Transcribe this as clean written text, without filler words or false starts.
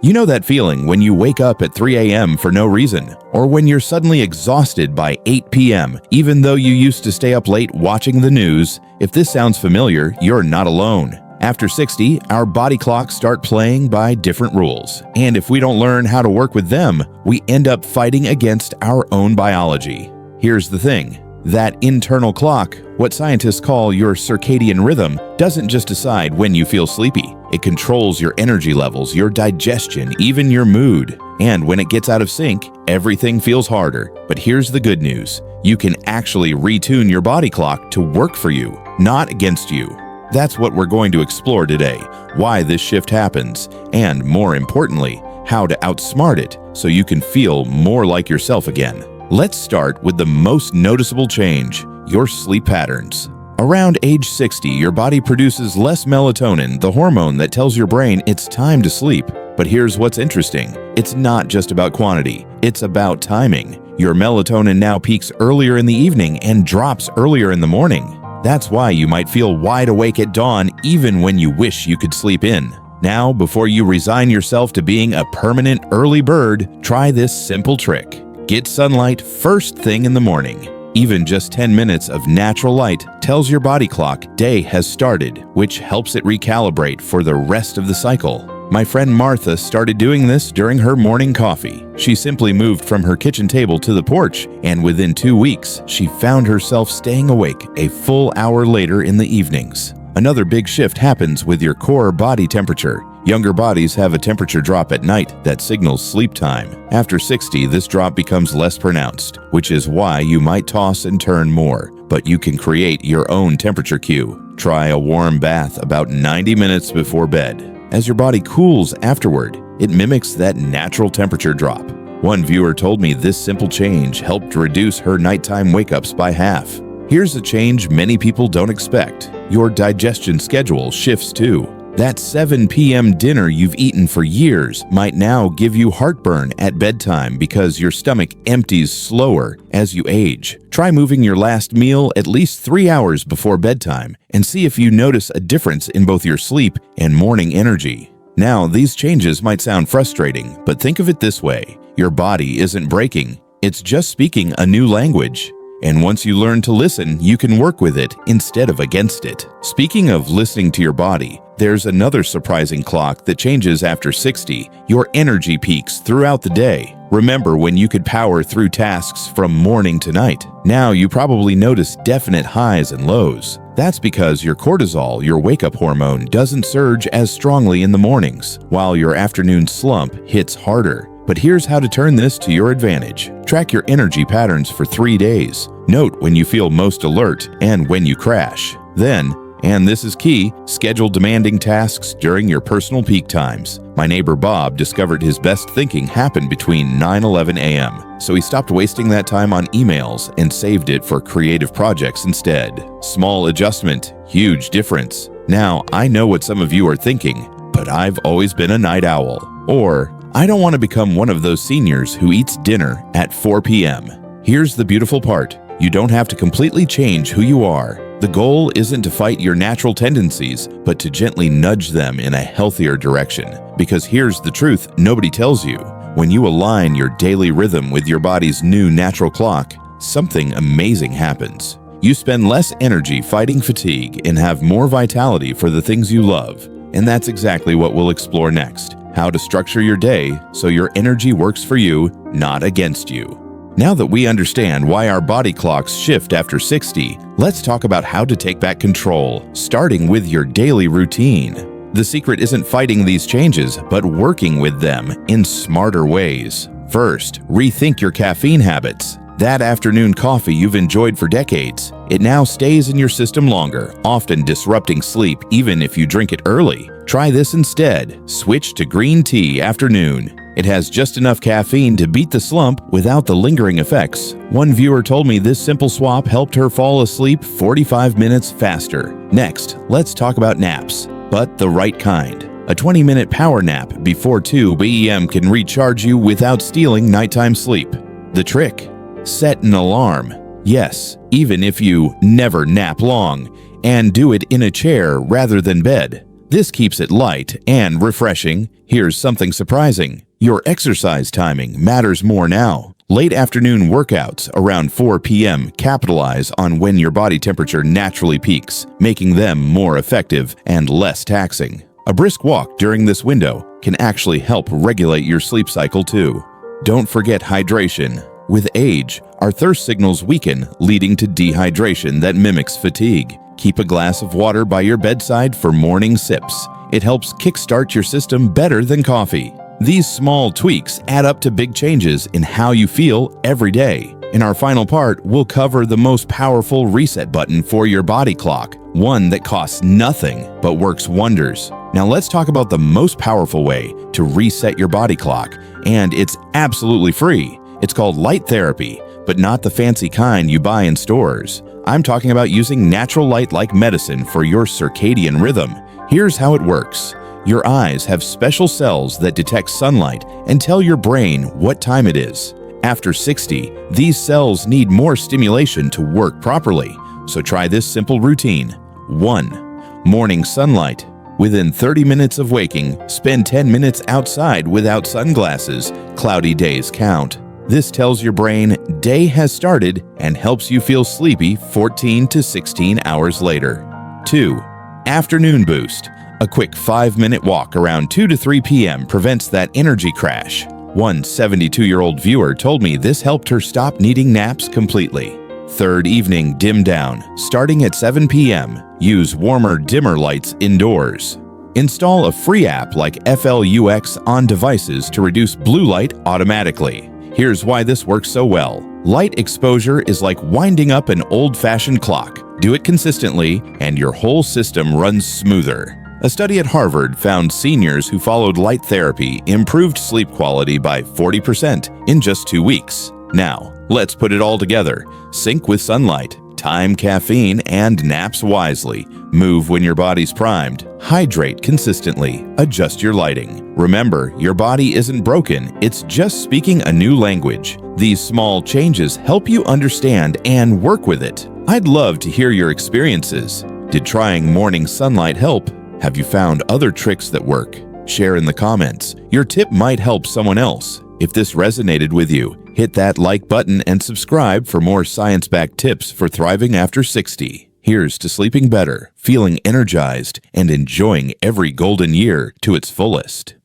You know that feeling when you wake up at 3 a.m. for no reason, or when you're suddenly exhausted by 8 p.m., even though you used to stay up late watching the news? If this sounds familiar, you're not alone. After 60, our body clocks start playing by different rules, and if we don't learn how to work with them, we end up fighting against our own biology. Here's the thing. That internal clock, what scientists call your circadian rhythm, doesn't just decide when you feel sleepy. It controls your energy levels, your digestion, even your mood. And when it gets out of sync, everything feels harder. But here's the good news. You can actually retune your body clock to work for you, not against you. That's what we're going to explore today, why this shift happens, and more importantly, how to outsmart it so you can feel more like yourself again. Let's start with the most noticeable change, your sleep patterns. Around age 60, your body produces less melatonin, the hormone that tells your brain it's time to sleep. But here's what's interesting. It's not just about quantity, it's about timing. Your melatonin now peaks earlier in the evening and drops earlier in the morning. That's why you might feel wide awake at dawn even when you wish you could sleep in. Now, before you resign yourself to being a permanent early bird, try this simple trick. Get sunlight first thing in the morning. Even just 10 minutes of natural light tells your body clock day has started, which helps it recalibrate for the rest of the cycle. My friend Martha started doing this during her morning coffee. She simply moved from her kitchen table to the porch, and within 2 weeks, she found herself staying awake a full hour later in the evenings. Another big shift happens with your core body temperature. Younger bodies have a temperature drop at night that signals sleep time. After 60, this drop becomes less pronounced, which is why you might toss and turn more. But you can create your own temperature cue. Try a warm bath about 90 minutes before bed. As your body cools afterward, it mimics that natural temperature drop. One viewer told me this simple change helped reduce her nighttime wake-ups by half. Here's a change many people don't expect. Your digestion schedule shifts too. That 7 p.m. dinner you've eaten for years might now give you heartburn at bedtime because your stomach empties slower as you age. Try moving your last meal at least 3 hours before bedtime and see if you notice a difference in both your sleep and morning energy. Now, these changes might sound frustrating, but think of it this way. Your body isn't breaking, it's just speaking a new language. And once you learn to listen, you can work with it instead of against it. Speaking of listening to your body, there's another surprising clock that changes after 60. Your energy peaks throughout the day. Remember when you could power through tasks from morning to night? Now you probably notice definite highs and lows. That's because your cortisol, your wake-up hormone, doesn't surge as strongly in the mornings, while your afternoon slump hits harder. But here's how to turn this to your advantage. Track your energy patterns for 3 days. Note when you feel most alert and when you crash. Then, and this is key, schedule demanding tasks during your personal peak times. My neighbor Bob discovered his best thinking happened between 9-11 a.m., so he stopped wasting that time on emails and saved it for creative projects instead. Small adjustment, huge difference. Now, I know what some of you are thinking, but I've always been a night owl. Or, I don't want to become one of those seniors who eats dinner at 4 p.m. Here's the beautiful part. You don't have to completely change who you are. The goal isn't to fight your natural tendencies, but to gently nudge them in a healthier direction. Because here's the truth nobody tells you. When you align your daily rhythm with your body's new natural clock, something amazing happens. You spend less energy fighting fatigue and have more vitality for the things you love. And that's exactly what we'll explore next. How to structure your day so your energy works for you, not against you. Now that we understand why our body clocks shift after 60, let's talk about how to take back control, starting with your daily routine. The secret isn't fighting these changes, but working with them in smarter ways. First, rethink your caffeine habits. That afternoon coffee you've enjoyed for decades, it now stays in your system longer, often disrupting sleep even if you drink it early. Try this instead. Switch to green tea afternoon. It has just enough caffeine to beat the slump without the lingering effects. One viewer told me this simple swap helped her fall asleep 45 minutes faster. Next, let's talk about naps, but the right kind. A 20-minute power nap before 2 p.m. can recharge you without stealing nighttime sleep. The trick? Set an alarm. Yes, even if you never nap long, and do it in a chair rather than bed. This keeps it light and refreshing. Here's something surprising. Your exercise timing matters more now. Late afternoon workouts around 4 p.m. capitalize on when your body temperature naturally peaks, making them more effective and less taxing. A brisk walk during this window can actually help regulate your sleep cycle too. Don't forget hydration. With age, our thirst signals weaken, leading to dehydration that mimics fatigue. Keep a glass of water by your bedside for morning sips. It helps kickstart your system better than coffee. These small tweaks add up to big changes in how you feel every day. In our final part, we'll cover the most powerful reset button for your body clock, one that costs nothing but works wonders. Now let's talk about the most powerful way to reset your body clock, and it's absolutely free. It's called light therapy, but not the fancy kind you buy in stores. I'm talking about using natural light like medicine for your circadian rhythm. Here's how it works. Your eyes have special cells that detect sunlight and tell your brain what time it is. After 60, these cells need more stimulation to work properly. So try this simple routine. 1. Morning sunlight. Within 30 minutes of waking, spend 10 minutes outside without sunglasses. Cloudy days count. This tells your brain day has started and helps you feel sleepy 14 to 16 hours later. 2. Afternoon boost. A quick 5-minute walk around 2 to 3 p.m. prevents that energy crash. One 72-year-old viewer told me this helped her stop needing naps completely. Third evening dim down. Starting at 7 p.m., use warmer, dimmer lights indoors. Install a free app like FLUX on devices to reduce blue light automatically. Here's why this works so well. Light exposure is like winding up an old-fashioned clock. Do it consistently, and your whole system runs smoother. A study at Harvard found seniors who followed light therapy improved sleep quality by 40% in just 2 weeks. Now, let's put it all together. Sync with sunlight, time caffeine, and naps wisely. Move when your body's primed. Hydrate consistently. Adjust your lighting. Remember, your body isn't broken, it's just speaking a new language. These small changes help you understand and work with it. I'd love to hear your experiences. Did trying morning sunlight help? Have you found other tricks that work? Share in the comments. Your tip might help someone else. If this resonated with you, hit that like button and subscribe for more science-backed tips for thriving after 60. Here's to sleeping better, feeling energized, and enjoying every golden year to its fullest.